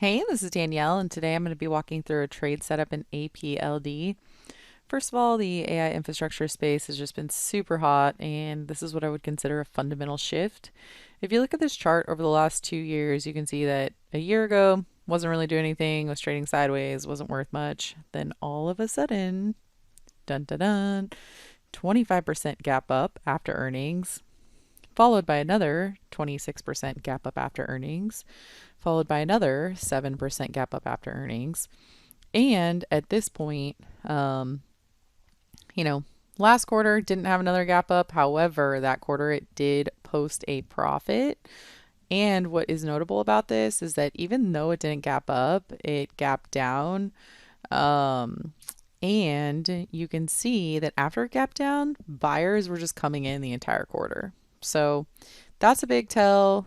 Hey, this is Danielle, and today I'm going to be walking through a trade setup in APLD. First of all, the AI infrastructure space has just been super hot, and this is what I would consider a fundamental shift. If you look at this chart over the last 2 years, you can see that a year ago wasn't really doing anything, was trading sideways, wasn't worth much. Then all of a sudden, dun dun dun, 25% gap up after earnings, followed by another 26% gap up after earnings, followed by another 7% gap up after earnings. And at this point, you know, last quarter didn't have another gap up. However, that quarter it did post a profit. And what is notable about this is that even though it didn't gap up, it gapped down. Um, and you can see that after it gapped down, buyers were just coming in the entire quarter. So that's a big tell.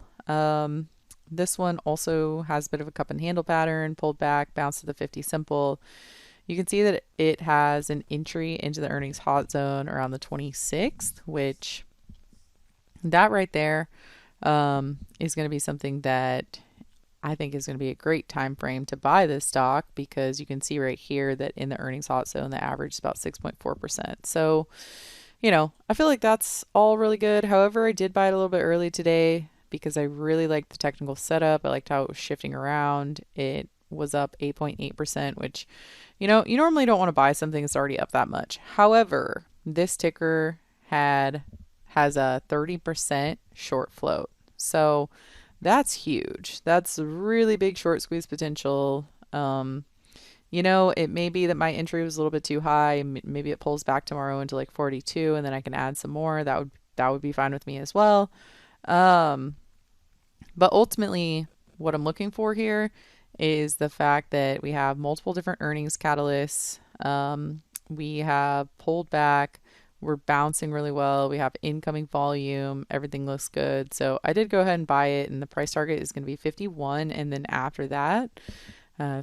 This one also has a bit of a cup and handle pattern, pulled back, bounced to the 50 simple. You can see that it has an entry into the earnings hot zone around the 26th, which that right there is going to be something that I think is going to be a great time frame to buy this stock, because you can see right here that in the earnings hot zone, the average is about 6.4%. So, I feel like that's all really good. However, I did buy it a little bit early today because I really liked the technical setup. I liked how it was shifting around. It was up 8.8%, which, you normally don't want to buy something that's already up that much. However, this ticker has a 30% short float. So that's huge. That's really big short squeeze potential. It may be that my entry was a little bit too high. Maybe it pulls back tomorrow into like 42, and then I can add some more. That would be fine with me as well. But ultimately, what I'm looking for here is the fact that we have multiple different earnings catalysts. We have pulled back. We're bouncing really well. We have incoming volume. Everything looks good. So I did go ahead and buy it, and the price target is going to be 51, and then after that,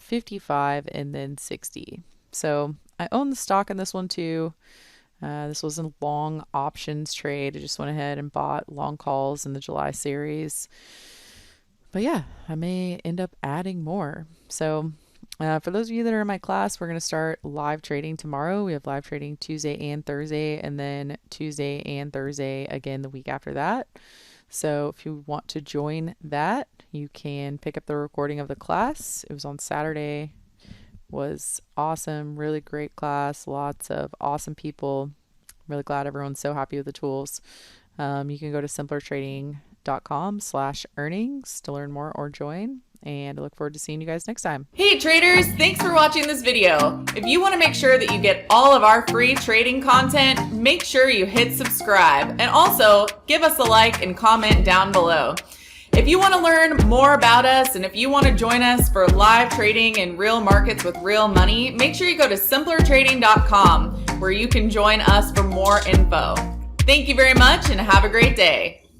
55, and then 60. So I own the stock in this one too. This was a long options trade. I just went ahead and bought long calls in the July series. But yeah, I may end up adding more. So for those of you that are in my class, we're going to start live trading tomorrow. We have live trading Tuesday and Thursday, and then Tuesday and Thursday again the week after that. So if you want to join that, you can pick up the recording of the class. It was on Saturday. Was awesome. Really great class. Lots of awesome people. Really glad everyone's so happy with the tools. You can go to simplertrading.com/earnings to learn more or join. And I look forward to seeing you guys next time. Hey traders, thanks for watching this video. If you want to make sure that you get all of our free trading content, make sure you hit subscribe, and also give us a like and comment down below. If you want to learn more about us, and if you want to join us for live trading in real markets with real money, make sure you go to simplertrading.com, where you can join us for more info. Thank you very much and have a great day.